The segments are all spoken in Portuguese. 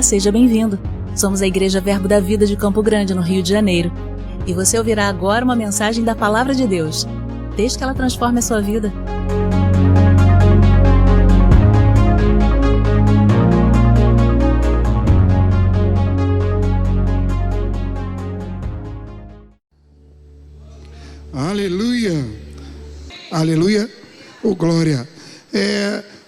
Olá, seja bem-vindo. Somos a Igreja Verbo da Vida de Campo Grande, no Rio de Janeiro. E você ouvirá agora uma mensagem da Palavra de Deus. Desde que ela transforme a sua vida. Aleluia, aleluia, oh glória.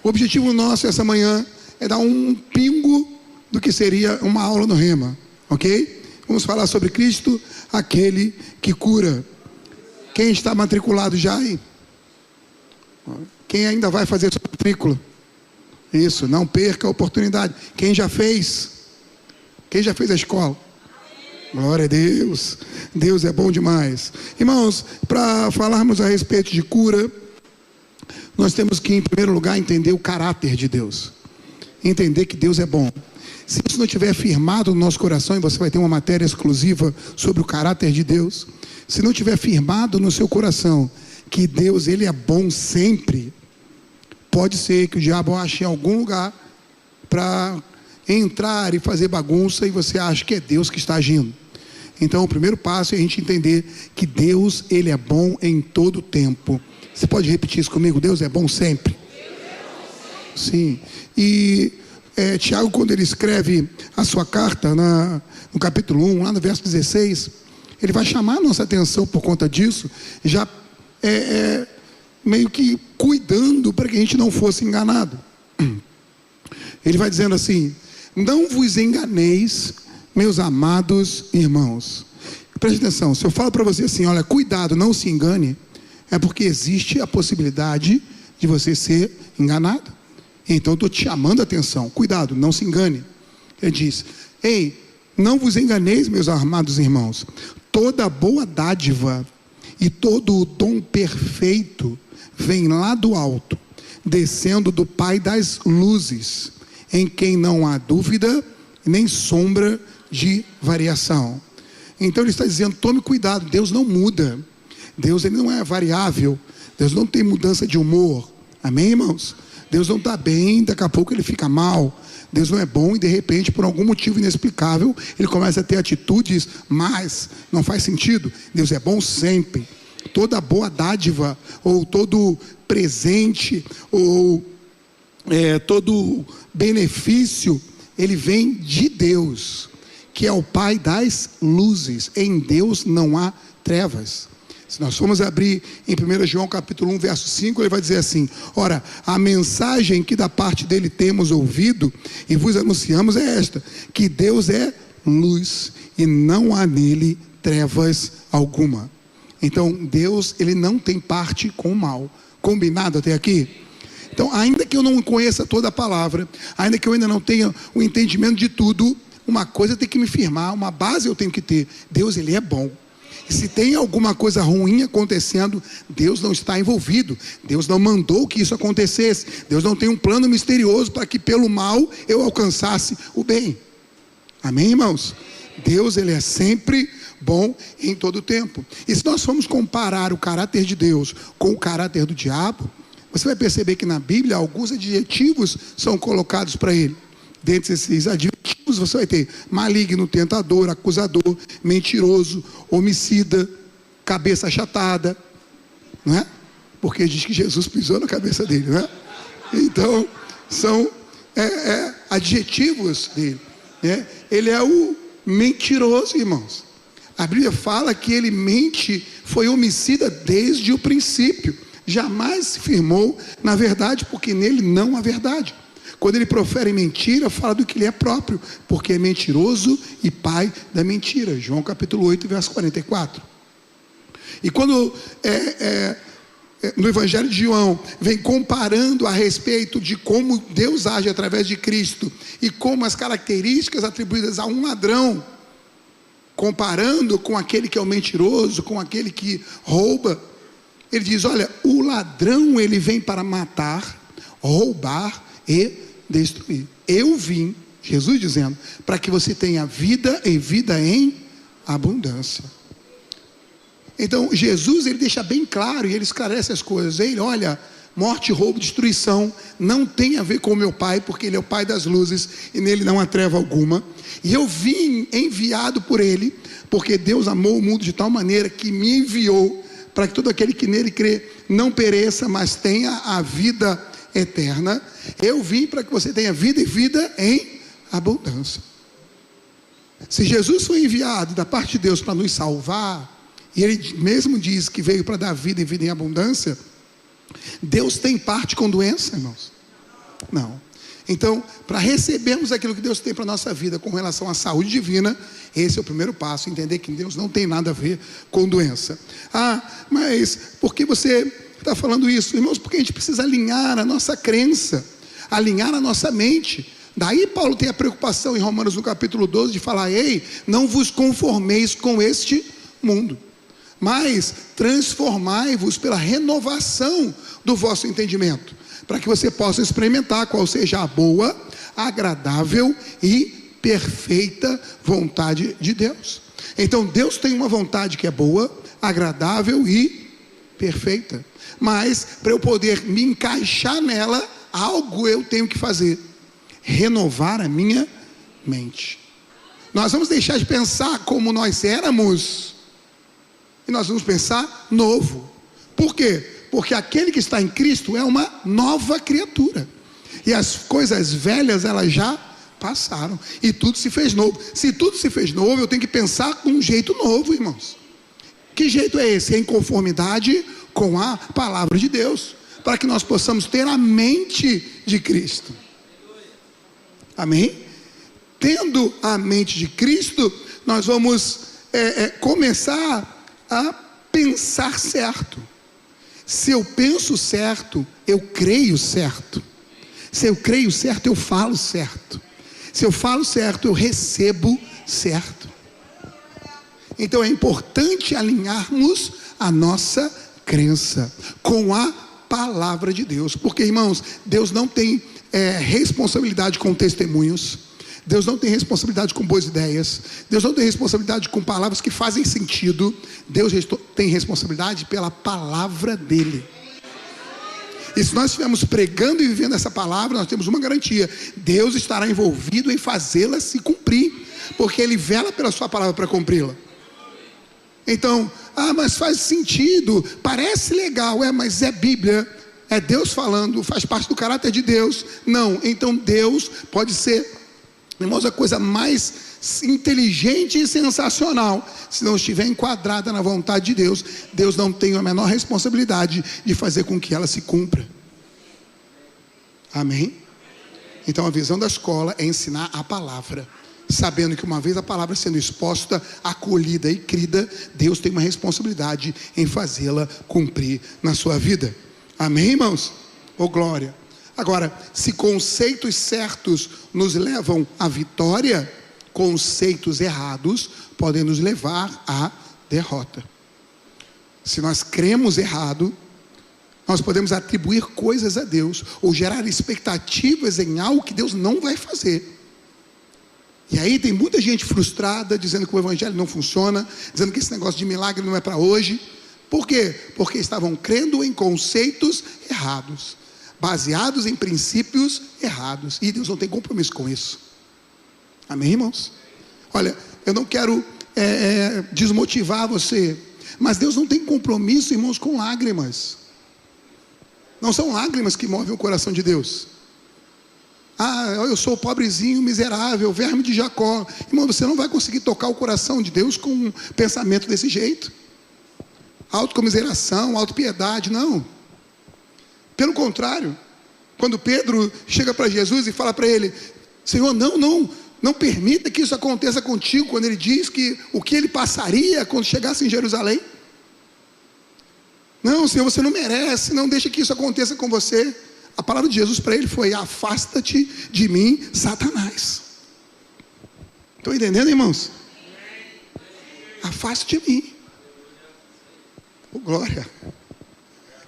O objetivo nosso essa manhã é dar um pingo do que seria uma aula no Rema, ok? Vamos falar sobre Cristo, aquele que cura. Quem está matriculado já aí? Quem ainda vai fazer sua matrícula? Isso, não perca a oportunidade. Quem já fez? Quem já fez a escola? Glória a Deus, Deus é bom demais. Irmãos, para falarmos a respeito de cura, nós temos que, em primeiro lugar, entender o caráter de Deus. Entender que Deus é bom. Se isso não estiver firmado no nosso coração, e você vai ter uma matéria exclusiva sobre o caráter de Deus, se não estiver firmado no seu coração que Deus, Ele é bom sempre, pode ser que o diabo ache em algum lugar para entrar e fazer bagunça e você acha que é Deus que está agindo. Então o primeiro passo é a gente entender que Deus, Ele é bom em todo tempo. Você pode repetir isso comigo? Deus é bom sempre. Sim. E Tiago, quando ele escreve a sua carta no capítulo 1, lá no verso 16, ele vai chamar a nossa atenção por conta disso, já meio que cuidando para que a gente não fosse enganado. Ele vai dizendo assim: não vos enganeis, meus amados irmãos. Preste atenção, se eu falo para você assim, olha, cuidado, não se engane, é porque existe a possibilidade de você ser enganado. Então eu estou te chamando a atenção, cuidado, não se engane. Ele diz: ei, não vos enganeis, meus amados irmãos, toda boa dádiva e todo o dom perfeito vem lá do alto, descendo do Pai das luzes, em quem não há dúvida nem sombra de variação. Então ele está dizendo, tome cuidado, Deus não muda, Deus ele não é variável, Deus não tem mudança de humor, amém, irmãos? Deus não está bem, daqui a pouco ele fica mal. Deus não é bom e de repente, por algum motivo inexplicável, ele começa a ter atitudes, mas não faz sentido. Deus é bom sempre. Toda boa dádiva, ou todo presente, ou todo benefício, ele vem de Deus, que é o Pai das luzes. Em Deus não há trevas. Se nós formos abrir em 1 João capítulo 1, verso 5, ele vai dizer assim: ora, a mensagem que da parte dele temos ouvido e vos anunciamos é esta, que Deus é luz e não há nele trevas alguma. Então Deus, ele não tem parte com o mal. Combinado até aqui? Então, ainda que eu não conheça toda a palavra, ainda que eu ainda não tenha o entendimento de tudo, uma coisa tem que me firmar, uma base eu tenho que ter: Deus, ele é bom. E se tem alguma coisa ruim acontecendo, Deus não está envolvido, Deus não mandou que isso acontecesse, Deus não tem um plano misterioso para que pelo mal eu alcançasse o bem. Amém, irmãos? Deus, ele é sempre bom em todo o tempo. E se nós formos comparar o caráter de Deus com o caráter do diabo, você vai perceber que na Bíblia alguns adjetivos são colocados para ele. Dentre esses adjetivos você vai ter maligno, tentador, acusador, mentiroso, homicida, cabeça achatada, não é? Porque diz que Jesus pisou na cabeça dele, não é? Então são adjetivos dele, né? Ele é o mentiroso, irmãos. A Bíblia fala que ele mente, foi homicida desde o princípio, jamais se firmou na verdade, porque nele não há verdade. Quando ele profere mentira, fala do que ele é próprio, porque é mentiroso e pai da mentira. João capítulo 8, verso 44. E quando no Evangelho de João vem comparando a respeito de como Deus age através de Cristo e como as características atribuídas a um ladrão, comparando com aquele que é o mentiroso, com aquele que rouba, ele diz: olha, o ladrão ele vem para matar, roubar e destruir. Eu vim, Jesus dizendo, para que você tenha vida e vida em abundância. Então Jesus, ele deixa bem claro e ele esclarece as coisas. Ele, olha, morte, roubo, destruição, não tem a ver com o meu Pai, porque Ele é o Pai das luzes e nele não há treva alguma. E eu vim enviado por Ele, porque Deus amou o mundo de tal maneira que me enviou para que todo aquele que nele crê não pereça, mas tenha a vida eterna. Eu vim para que você tenha vida e vida em abundância. Se Jesus foi enviado da parte de Deus para nos salvar, e Ele mesmo diz que veio para dar vida e vida em abundância, Deus tem parte com doença, irmãos? Não. Então, para recebermos aquilo que Deus tem para a nossa vida com relação à saúde divina, esse é o primeiro passo, entender que Deus não tem nada a ver com doença. Mas por que você está falando isso? Irmãos, porque a gente precisa alinhar a nossa crença, alinhar a nossa mente. Daí Paulo tem a preocupação em Romanos no capítulo 12 de falar: ei, não vos conformeis com este mundo, mas transformai-vos pela renovação do vosso entendimento, para que você possa experimentar qual seja a boa, agradável e perfeita vontade de Deus. Então Deus tem uma vontade que é boa, agradável e perfeita, mas para eu poder me encaixar nela, algo eu tenho que fazer: renovar a minha mente. Nós vamos deixar de pensar como nós éramos e nós vamos pensar novo. Por quê? Porque aquele que está em Cristo é uma nova criatura, e as coisas velhas elas já passaram e tudo se fez novo. Se tudo se fez novo, eu tenho que pensar com um jeito novo, irmãos. Que jeito é esse? É em conformidade com a palavra de Deus, para que nós possamos ter a mente de Cristo. Amém? Tendo a mente de Cristo, nós vamos começar a pensar certo. Se eu penso certo, eu creio certo. Se eu creio certo, eu falo certo. Se eu falo certo, eu recebo certo. Então é importante alinharmos a nossa crença com a palavra de Deus. Porque, irmãos, Deus não tem responsabilidade com testemunhos. Deus não tem responsabilidade com boas ideias. Deus não tem responsabilidade com palavras que fazem sentido. Deus tem responsabilidade pela palavra dele. E se nós estivermos pregando e vivendo essa palavra, nós temos uma garantia: Deus estará envolvido em fazê-la se cumprir, porque Ele vela pela sua palavra para cumpri-la. Então, mas faz sentido, parece legal, mas é Bíblia, é Deus falando, faz parte do caráter de Deus. Não, então Deus pode ser, irmãos, a coisa mais inteligente e sensacional, se não estiver enquadrada na vontade de Deus, Deus não tem a menor responsabilidade de fazer com que ela se cumpra. Amém? Então a visão da escola é ensinar a palavra, sabendo que uma vez a palavra sendo exposta, acolhida e crida, Deus tem uma responsabilidade em fazê-la cumprir na sua vida. Amém, irmãos? Ô glória! Agora, se conceitos certos nos levam à vitória, conceitos errados podem nos levar à derrota. Se nós cremos errado, nós podemos atribuir coisas a Deus, ou gerar expectativas em algo que Deus não vai fazer. E aí tem muita gente frustrada, dizendo que o evangelho não funciona, dizendo que esse negócio de milagre não é para hoje. Por quê? Porque estavam crendo em conceitos errados, baseados em princípios errados, e Deus não tem compromisso com isso. Amém, irmãos? Olha, eu não quero desmotivar você, mas Deus não tem compromisso, irmãos, com lágrimas. Não são lágrimas que movem o coração de Deus. Eu sou pobrezinho, miserável, verme de Jacó. Irmão, você não vai conseguir tocar o coração de Deus com um pensamento desse jeito. Autocomiseração, autopiedade, não. Pelo contrário, quando Pedro chega para Jesus e fala para ele: Senhor, não permita que isso aconteça contigo, quando ele diz que o que ele passaria quando chegasse em Jerusalém. Não, Senhor, você não merece, não deixa que isso aconteça com você. A palavra de Jesus para ele foi: afasta-te de mim, Satanás. Estão entendendo, irmãos? Afaste de mim. Oh, glória.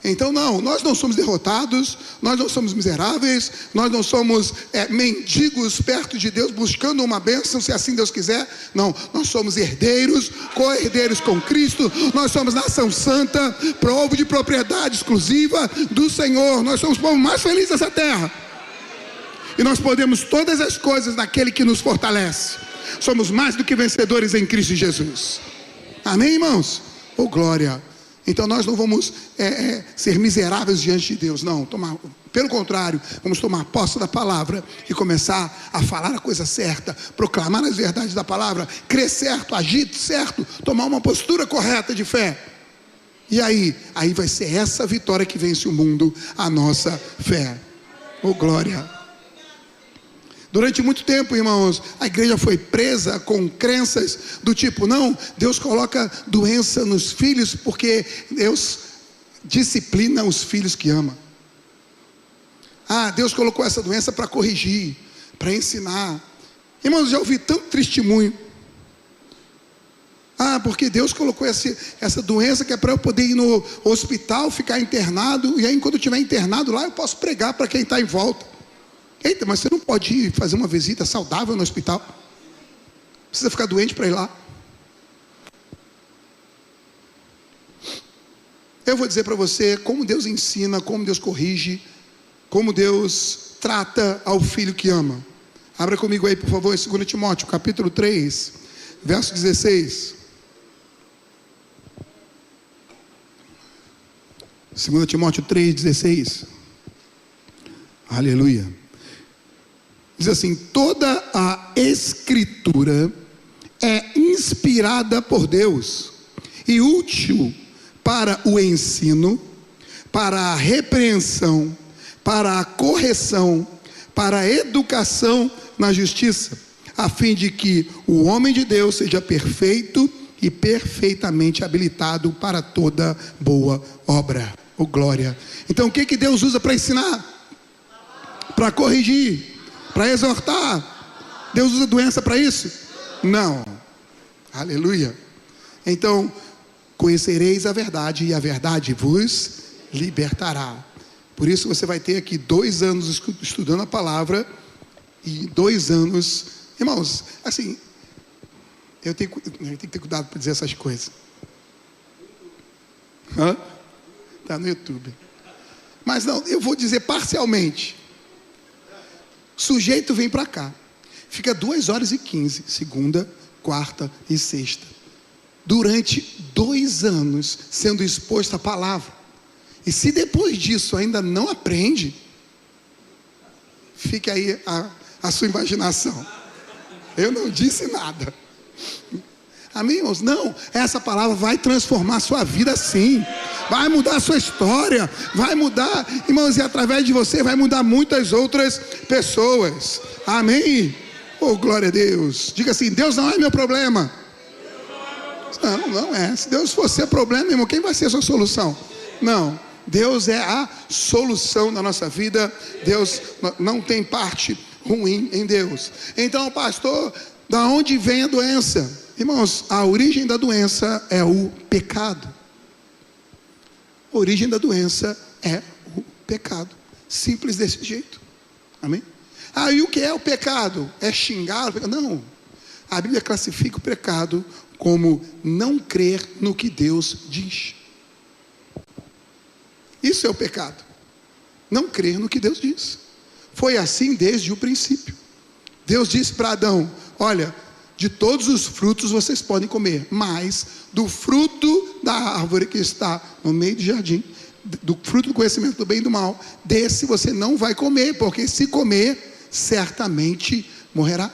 Então não, nós não somos derrotados, nós não somos miseráveis, nós não somos mendigos perto de Deus buscando uma bênção, se assim Deus quiser. Não, nós somos herdeiros, co-herdeiros com Cristo, nós somos nação santa, povo de propriedade exclusiva do Senhor, nós somos o povo mais feliz dessa terra. E nós podemos todas as coisas naquele que nos fortalece. Somos mais do que vencedores em Cristo Jesus. Amém, irmãos? Oh, glória! Então nós não vamos ser miseráveis diante de Deus, não. Pelo contrário, vamos tomar posse da palavra e começar a falar a coisa certa, proclamar as verdades da palavra, crer certo, agir certo, tomar uma postura correta de fé. E aí vai ser essa vitória que vence o mundo, a nossa fé. Oh, glória! Durante muito tempo, irmãos, a igreja foi presa com crenças do tipo, não, Deus coloca doença nos filhos porque Deus disciplina os filhos que ama. Deus colocou essa doença para corrigir, para ensinar. Irmãos, já ouvi tanto testemunho. Porque Deus colocou essa doença que é para eu poder ir no hospital, ficar internado, e aí enquanto eu estiver internado lá, eu posso pregar para quem está em volta. Eita, mas você não pode ir fazer uma visita saudável no hospital? Precisa ficar doente para ir lá? Eu vou dizer para você como Deus ensina, como Deus corrige, como Deus trata ao filho que ama. Abra comigo aí, por favor, em 2 Timóteo, capítulo 3, verso 16. 2 Timóteo 3, 16. Aleluia. Diz assim: toda a Escritura é inspirada por Deus e útil para o ensino, para a repreensão, para a correção, para a educação na justiça, a fim de que o homem de Deus seja perfeito e perfeitamente habilitado para toda boa obra. Oh, glória! Então o que Deus usa para ensinar? Para corrigir? Para exortar? Deus usa doença para isso? Não. Aleluia. Então, conhecereis a verdade e a verdade vos libertará. Por isso você vai ter aqui 2 anos estudando a palavra e 2 anos... Irmãos, assim, eu tenho que ter cuidado para dizer essas coisas. Está no YouTube. Mas não, eu vou dizer parcialmente. O sujeito vem para cá, fica 2 horas e 15, segunda, quarta e sexta, durante 2 anos sendo exposto à palavra. E se depois disso ainda não aprende, fique aí a sua imaginação. Eu não disse nada. Amém, irmãos? Não, essa palavra vai transformar a sua vida sim. Vai mudar a sua história. Vai mudar, irmãos, e através de você vai mudar muitas outras pessoas. Amém? Oh, glória a Deus. Diga assim: Deus não é meu problema. Não é. Se Deus fosse o problema, irmão, quem vai ser a sua solução? Não. Deus é a solução da nossa vida. Deus não tem parte ruim em Deus. Então, pastor, da onde vem a doença? Irmãos, a origem da doença é o pecado. A origem da doença é o pecado. Simples desse jeito. Amém? E o que é o pecado? É xingar? Não. A Bíblia classifica o pecado como não crer no que Deus diz. Isso é o pecado. Não crer no que Deus diz. Foi assim desde o princípio. Deus disse para Adão: olha, de todos os frutos vocês podem comer, mas do fruto da árvore que está no meio do jardim, do fruto do conhecimento do bem e do mal, desse você não vai comer, porque se comer, certamente morrerá.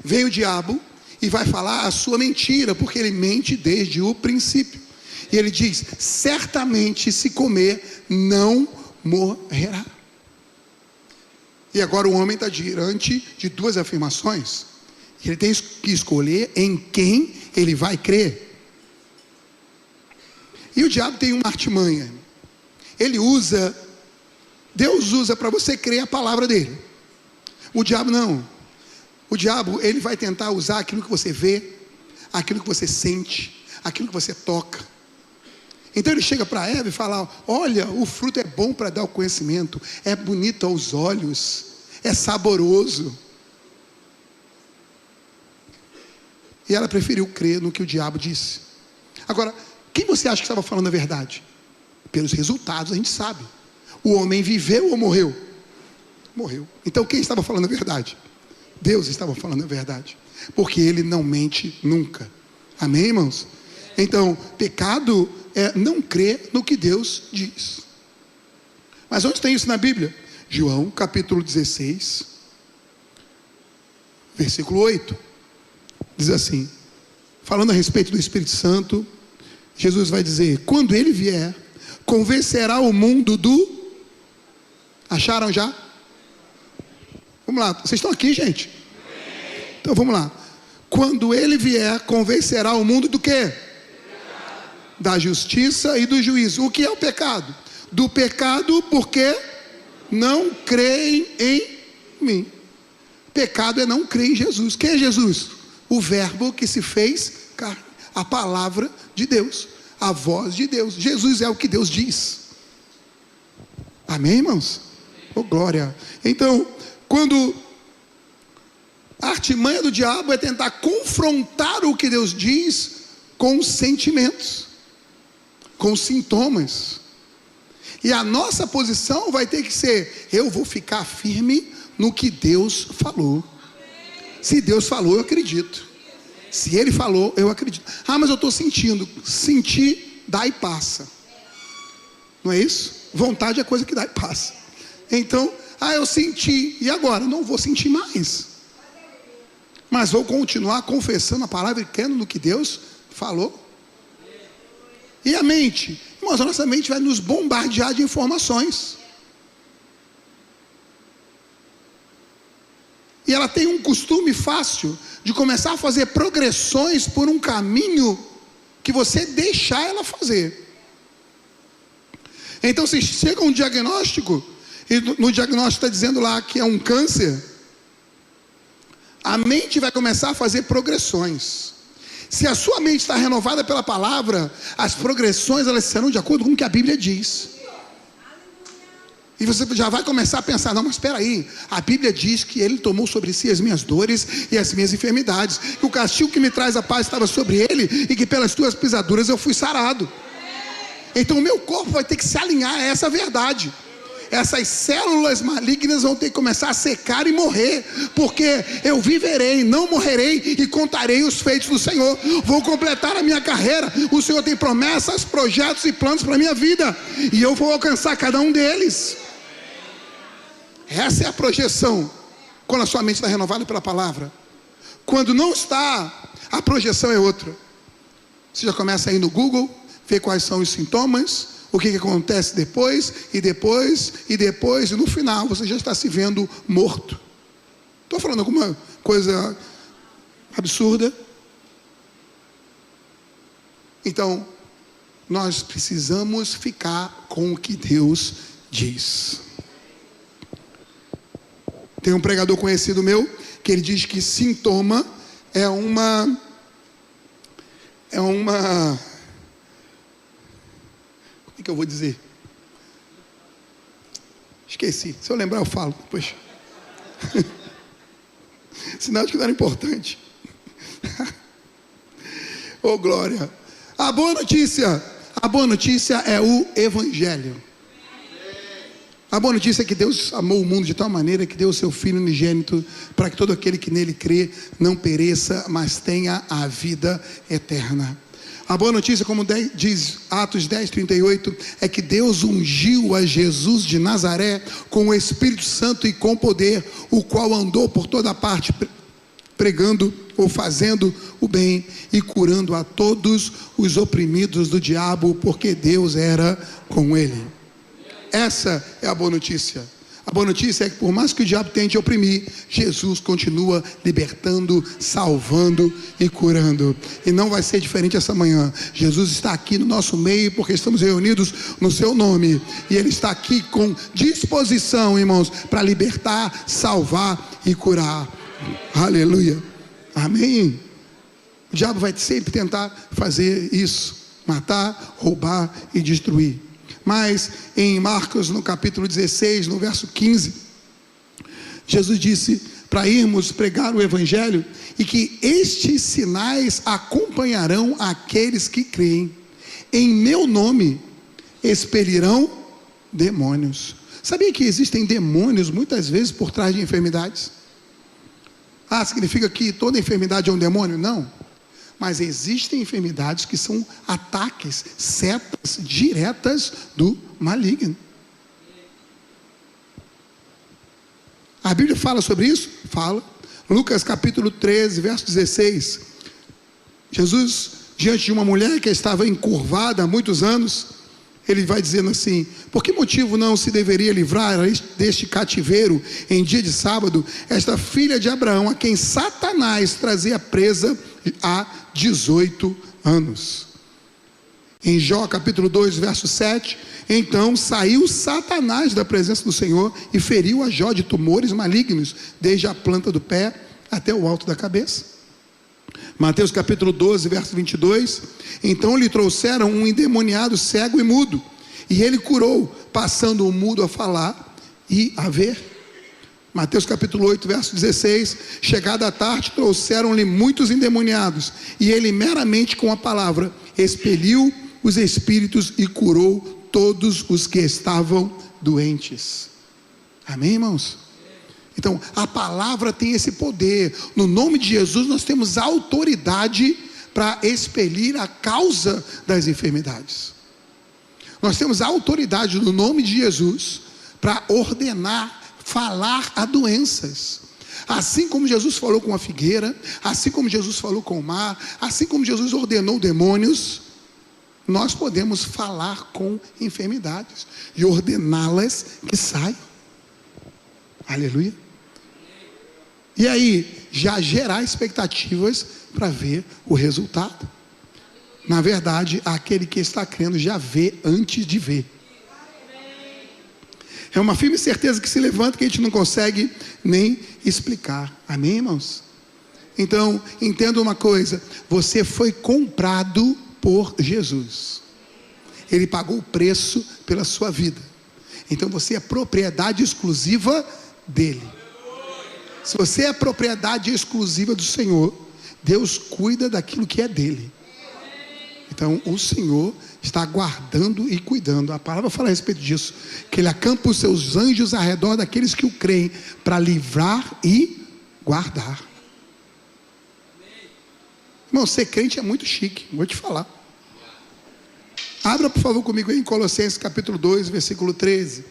Vem o diabo e vai falar a sua mentira, porque ele mente desde o princípio. E ele diz: certamente se comer, não morrerá. E agora o homem está diante de 2 afirmações. Ele tem que escolher em quem ele vai crer. E o diabo tem uma artimanha. Deus usa para você crer a palavra dele. O diabo não. O diabo, ele vai tentar usar aquilo que você vê, aquilo que você sente, aquilo que você toca. Então ele chega para Eva e fala: olha, o fruto é bom para dar o conhecimento, é bonito aos olhos, é saboroso. E ela preferiu crer no que o diabo disse. Agora, quem você acha que estava falando a verdade? Pelos resultados a gente sabe. O homem viveu ou morreu? Morreu. Então quem estava falando a verdade? Deus estava falando a verdade, porque Ele não mente nunca. Amém, irmãos? Então, pecado é não crer no que Deus diz. Mas onde tem isso na Bíblia? João capítulo 16, versículo 8. Diz assim, falando a respeito do Espírito Santo, Jesus vai dizer: quando Ele vier, convencerá o mundo do... Acharam já? Vamos lá, vocês estão aqui, gente? Então vamos lá. Quando Ele vier, convencerá o mundo do quê? Da justiça e do juízo. O que é o pecado? Do pecado porque não creem em mim. Pecado é não crer em Jesus. Quem é Jesus? O verbo que se fez carne, a palavra de Deus, a voz de Deus. Jesus é o que Deus diz. Amém, irmãos? Oh, glória. Então, quando a artimanha do diabo é tentar confrontar o que Deus diz com os sentimentos, com os sintomas. E a nossa posição vai ter que ser: eu vou ficar firme no que Deus falou. Se Deus falou, eu acredito. Se Ele falou, eu acredito. Ah, mas eu estou sentindo. Sentir, dá e passa. Não é isso? Vontade é coisa que dá e passa. Então, eu senti, e agora? Não vou sentir mais. Mas vou continuar confessando a palavra e crendo no que Deus falou. E a mente? Irmãos, a nossa mente vai nos bombardear de informações. E ela tem um costume fácil de começar a fazer progressões por um caminho que você deixar ela fazer. Então, se chega um diagnóstico, e no diagnóstico está dizendo lá que é um câncer, a mente vai começar a fazer progressões. Se a sua mente está renovada pela palavra, as progressões elas serão de acordo com o que a Bíblia diz. E você já vai começar a pensar: não, mas espera aí, a Bíblia diz que Ele tomou sobre si as minhas dores e as minhas enfermidades, que o castigo que me traz a paz estava sobre Ele, e que pelas tuas pisaduras eu fui sarado. Então o meu corpo vai ter que se alinhar a essa verdade. Essas células malignas vão ter que começar a secar e morrer, porque eu viverei, não morrerei, e contarei os feitos do Senhor. Vou completar a minha carreira. O Senhor tem promessas, projetos e planos para a minha vida, e eu vou alcançar cada um deles. Essa é a projeção, quando a sua mente está renovada pela palavra. Quando não está, a projeção é outra. Você já começa a ir no Google, ver quais são os sintomas, o que acontece depois, e no final você já está se vendo morto. Estou falando alguma coisa absurda? Então, nós precisamos ficar com o que Deus diz. Tem um pregador conhecido meu, que ele diz que sintoma é uma o que eu vou dizer? Esqueci. Se eu lembrar, eu falo depois. Sinal de que não era importante. Oh, glória. A boa notícia é o Evangelho. A boa notícia é que Deus amou o mundo de tal maneira que deu o seu Filho unigênito, para que todo aquele que nele crê não pereça, mas tenha a vida eterna. A boa notícia, como diz Atos 10:38, é que Deus ungiu a Jesus de Nazaré com o Espírito Santo e com poder, o qual andou por toda parte pregando ou fazendo o bem e curando a todos os oprimidos do diabo, porque Deus era com ele. Essa é a boa notícia. A boa notícia é que por mais que o diabo tente oprimir, Jesus continua libertando, salvando e curando. E não vai ser diferente essa manhã. Jesus está aqui no nosso meio porque estamos reunidos no seu nome. E Ele está aqui com disposição, irmãos, para libertar, salvar e curar. Aleluia. Amém. O diabo vai sempre tentar fazer isso. matar, roubar e destruir. Mas em Marcos, no capítulo 16, no verso 15, Jesus disse para irmos pregar o evangelho e que estes sinais acompanharão aqueles que creem. Em meu nome expelirão demônios. Sabia que existem demônios muitas vezes por trás de enfermidades? Significa que toda enfermidade é um demônio? Não. Mas existem enfermidades que são ataques, setas diretas do maligno. A Bíblia fala sobre isso? Fala. Lucas capítulo 13, verso 16. Jesus, diante de uma mulher que estava encurvada há muitos anos, ele vai dizendo assim: por que motivo não se deveria livrar deste cativeiro em dia de sábado esta filha de Abraão, a quem Satanás trazia presa há 18 anos? Em Jó capítulo 2, verso 7, então saiu Satanás da presença do Senhor e feriu a Jó de tumores malignos, desde a planta do pé até o alto da cabeça. Mateus capítulo 12, verso 22, então lhe trouxeram um endemoniado cego e mudo, e ele curou, passando o mudo a falar e a ver. Mateus capítulo 8, verso 16, chegada a tarde, trouxeram-lhe muitos endemoniados, e ele meramente com a palavra expeliu os espíritos e curou todos os que estavam doentes. Amém, irmãos? Então, a palavra tem esse poder. No nome de Jesus nós temos autoridade para expelir a causa das enfermidades. Nós temos autoridade no nome de Jesus para ordenar, falar a doenças. Assim como Jesus falou com a figueira, assim como Jesus falou com o mar, assim como Jesus ordenou demônios, nós podemos falar com enfermidades e ordená-las que saiam. Aleluia. E aí, já gerar expectativas para ver o resultado. Na verdade, aquele que está crendo já vê antes de ver. É uma firme certeza que se levanta que a gente não consegue nem explicar. Amém, irmãos? Então, entenda uma coisa: você foi comprado por Jesus. Ele pagou o preço pela sua vida. Então você é propriedade exclusiva dele. Se você é propriedade exclusiva do Senhor, Deus cuida daquilo que é dele. Então o Senhor está guardando e cuidando. A palavra fala a respeito disso, que ele acampa os seus anjos ao redor daqueles que o creem, para livrar e guardar. Irmão, ser crente é muito chique, vou te falar. Abra por favor comigo aí em Colossenses capítulo 2, versículo 13.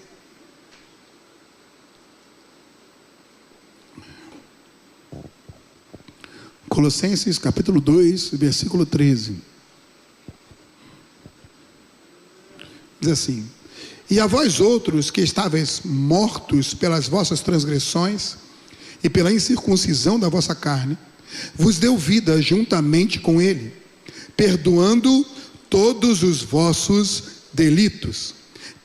Colossenses capítulo 2, versículo 13. Diz assim: e a vós outros que estáveis mortos pelas vossas transgressões e pela incircuncisão da vossa carne, vos deu vida juntamente com ele, perdoando todos os vossos delitos,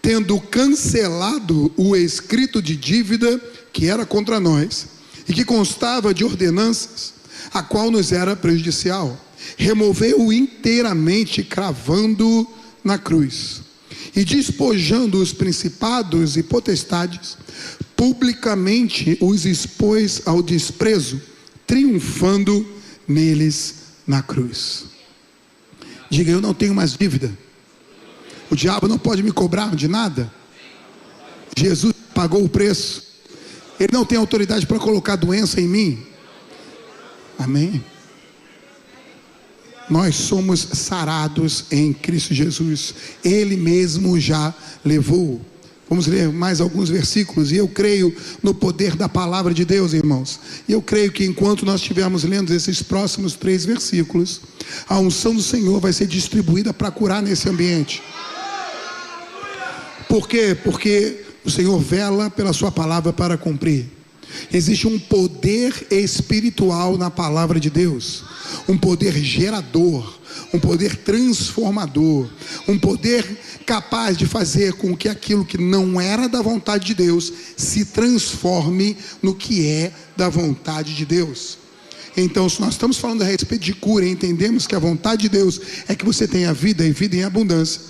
tendo cancelado o escrito de dívida que era contra nós e que constava de ordenanças, a qual nos era prejudicial, removeu-o inteiramente, cravando na cruz, e despojando os principados e potestades, publicamente os expôs ao desprezo, triunfando neles na cruz. Diga: eu não tenho mais dívida. O diabo não pode me cobrar de nada. Jesus pagou o preço. Ele não tem autoridade para colocar doença em mim. Amém? Nós somos sarados em Cristo Jesus. Ele mesmo já levou. Vamos ler mais alguns versículos. E eu creio no poder da palavra de Deus, irmãos. E eu creio que enquanto nós estivermos lendo esses próximos 3 versículos, a unção do Senhor vai ser distribuída para curar nesse ambiente. Por quê? Porque o Senhor vela pela sua palavra para cumprir. Existe um poder espiritual na palavra de Deus, um poder gerador, um poder transformador, um poder capaz de fazer com que aquilo que não era da vontade de Deus se transforme no que é da vontade de Deus. Então, se nós estamos falando a respeito de cura e entendemos que a vontade de Deus é que você tenha vida e vida em abundância,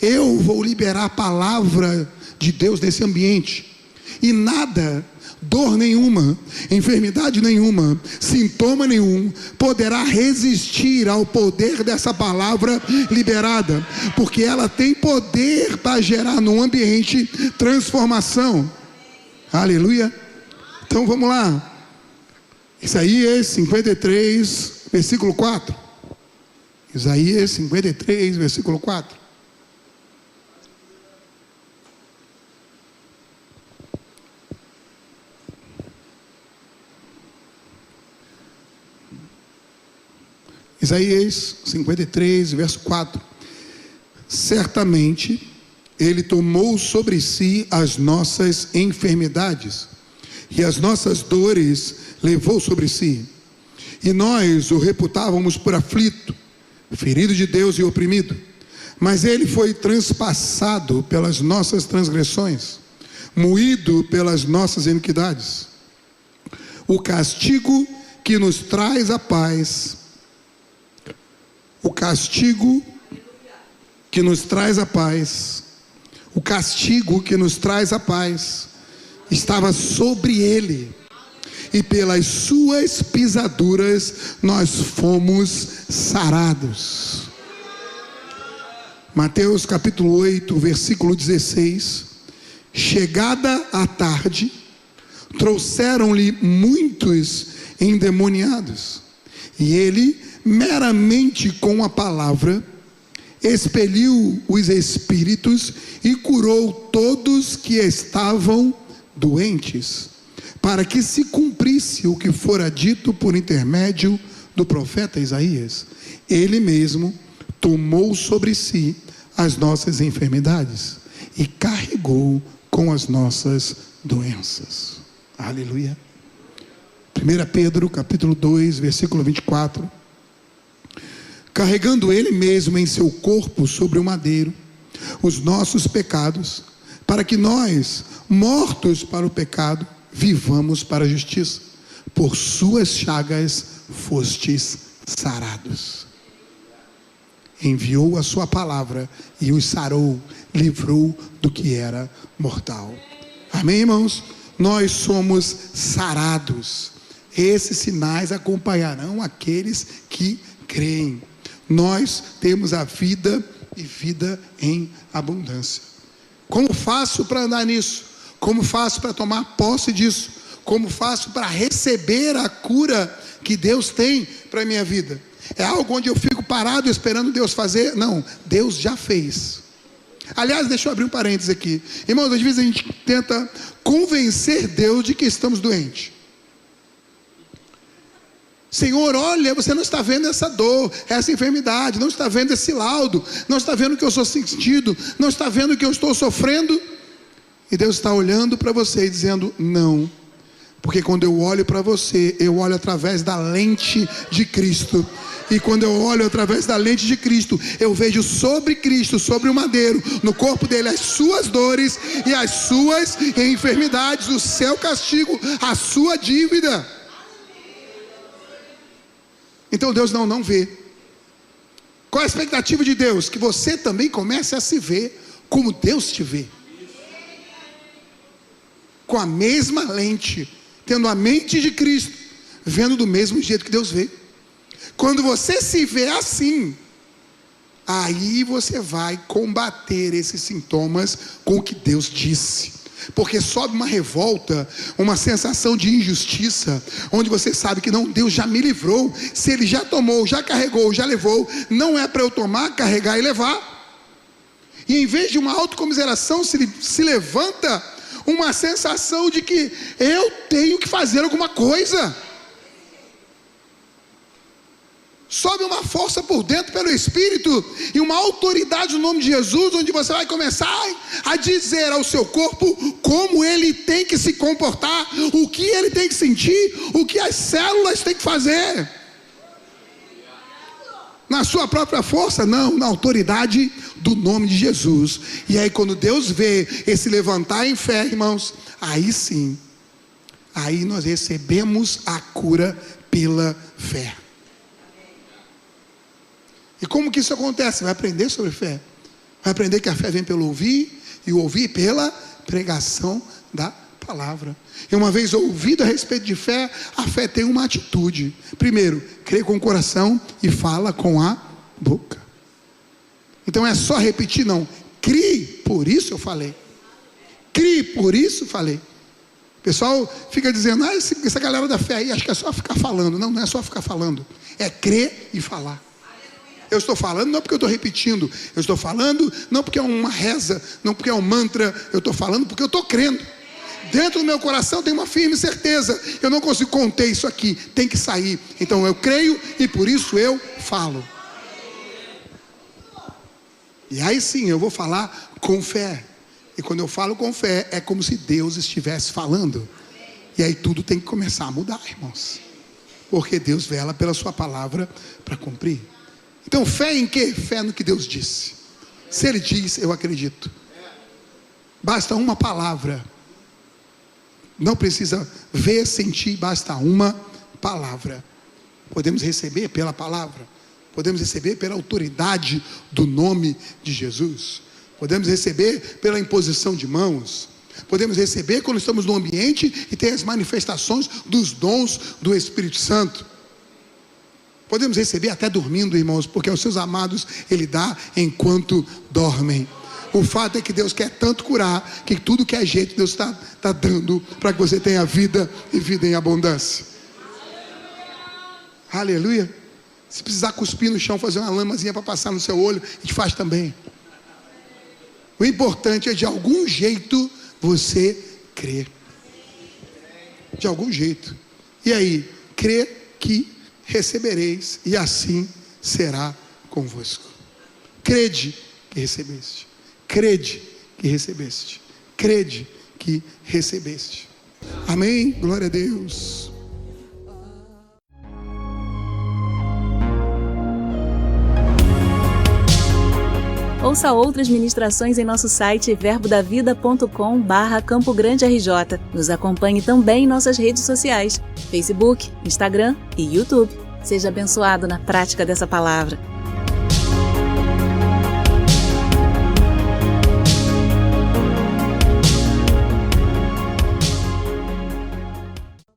eu vou liberar a palavra de Deus nesse ambiente. E nada, dor nenhuma, enfermidade nenhuma, sintoma nenhum poderá resistir ao poder dessa palavra liberada, porque ela tem poder para gerar no ambiente transformação. Aleluia. Então vamos lá. Isaías 53, versículo 4. Isaías 53, versículo 4. Isaías 53, verso 4. Certamente Ele tomou sobre si as nossas enfermidades, e as nossas dores levou sobre si. E nós o reputávamos por aflito, ferido de Deus e oprimido. Mas Ele foi transpassado pelas nossas transgressões, moído pelas nossas iniquidades. O castigo que nos traz a paz, o castigo que nos traz a paz, o castigo que nos traz a paz, estava sobre Ele, e pelas suas pisaduras nós fomos sarados. Mateus capítulo 8, versículo 16. Chegada a tarde, trouxeram-lhe muitos endemoniados, e ele, meramente com a palavra, expeliu os espíritos e curou todos que estavam doentes, para que se cumprisse o que fora dito por intermédio do profeta Isaías. Ele mesmo tomou sobre si as nossas enfermidades e carregou com as nossas doenças. Aleluia. 1 Pedro capítulo 2, versículo 24. Carregando Ele mesmo em seu corpo sobre o madeiro os nossos pecados, para que nós, mortos para o pecado, vivamos para a justiça. Por suas chagas fostes sarados. Enviou a sua palavra e os sarou, livrou do que era mortal. Amém, irmãos? Nós somos sarados. Esses sinais acompanharão aqueles que creem. Nós temos a vida e vida em abundância. Como faço para andar nisso? Como faço para tomar posse disso? Como faço para receber a cura que Deus tem para a minha vida? É algo onde eu fico parado esperando Deus fazer? Não, Deus já fez. Aliás, deixa eu abrir um parênteses aqui. Irmãos, às vezes a gente tenta convencer Deus de que estamos doentes. Senhor, olha, você não está vendo essa dor, essa enfermidade, não está vendo esse laudo, não está vendo o que eu sou sentindo, não está vendo o que eu estou sofrendo. E Deus está olhando para você e dizendo, não. Porque quando eu olho para você, eu olho através da lente de Cristo. E quando eu olho através da lente de Cristo, eu vejo sobre Cristo, sobre o madeiro, no corpo dele, as suas dores e as suas enfermidades, o seu castigo, a sua dívida. Então Deus não vê. Qual a expectativa de Deus? Que você também comece a se ver como Deus te vê. Com a mesma lente, tendo a mente de Cristo, vendo do mesmo jeito que Deus vê. Quando você se vê assim, aí você vai combater esses sintomas com o que Deus disse. Porque sobe uma revolta, uma sensação de injustiça, onde você sabe que não, Deus já me livrou. Se Ele já tomou, já carregou, já levou, não é para eu tomar, carregar e levar. E em vez de uma autocomiseração, se levanta uma sensação de que eu tenho que fazer alguma coisa. Sobe uma força por dentro pelo Espírito e uma autoridade no nome de Jesus, onde você vai começar a dizer ao seu corpo como ele tem que se comportar, o que ele tem que sentir, o que as células têm que fazer. Na sua própria força? Não, na autoridade do nome de Jesus. E aí quando Deus vê esse levantar em fé, irmãos, aí sim, aí nós recebemos a cura pela fé. E como que isso acontece? Vai aprender sobre fé. Vai aprender que a fé vem pelo ouvir, e o ouvir pela pregação da palavra. E uma vez ouvido a respeito de fé, a fé tem uma atitude. Primeiro, crê com o coração e fala com a boca. Então é só repetir, não. Crie, por isso eu falei. Crie, por isso falei. O pessoal fica dizendo, essa galera da fé aí, acho que é só ficar falando. Não, não é só ficar falando. É crer e falar. Eu estou falando não porque eu estou repetindo. Eu estou falando não porque é uma reza, não porque é um mantra. Eu estou falando porque eu estou crendo. Dentro do meu coração tem uma firme certeza. Eu não consigo conter isso aqui. Tem que sair. Então eu creio e por isso eu falo. E aí sim eu vou falar com fé. E quando eu falo com fé, é como se Deus estivesse falando. E aí tudo tem que começar a mudar, irmãos. Porque Deus vela pela sua palavra para cumprir. Então fé em quê? Fé no que Deus disse. Se Ele diz, eu acredito. Basta uma palavra. Não precisa ver, sentir, basta uma palavra. Podemos receber pela palavra. Podemos receber pela autoridade do nome de Jesus. Podemos receber pela imposição de mãos. Podemos receber quando estamos no ambiente e tem as manifestações dos dons do Espírito Santo. Podemos receber até dormindo, irmãos, porque aos seus amados Ele dá enquanto dormem. O fato é que Deus quer tanto curar, que tudo que é jeito Deus está dando para que você tenha vida e vida em abundância. Aleluia. Se precisar cuspir no chão, fazer uma lamazinha para passar no seu olho, a gente faz também. O importante é de algum jeito você crer. De algum jeito. E aí, crê que recebereis, e assim será convosco. Crede que recebeste. Crede que recebeste. Crede que recebeste. Amém? Glória a Deus. Ouça outras ministrações em nosso site verbodavida.com/Campo Grande RJ. Nos acompanhe também em nossas redes sociais, Facebook, Instagram e YouTube. Seja abençoado na prática dessa palavra.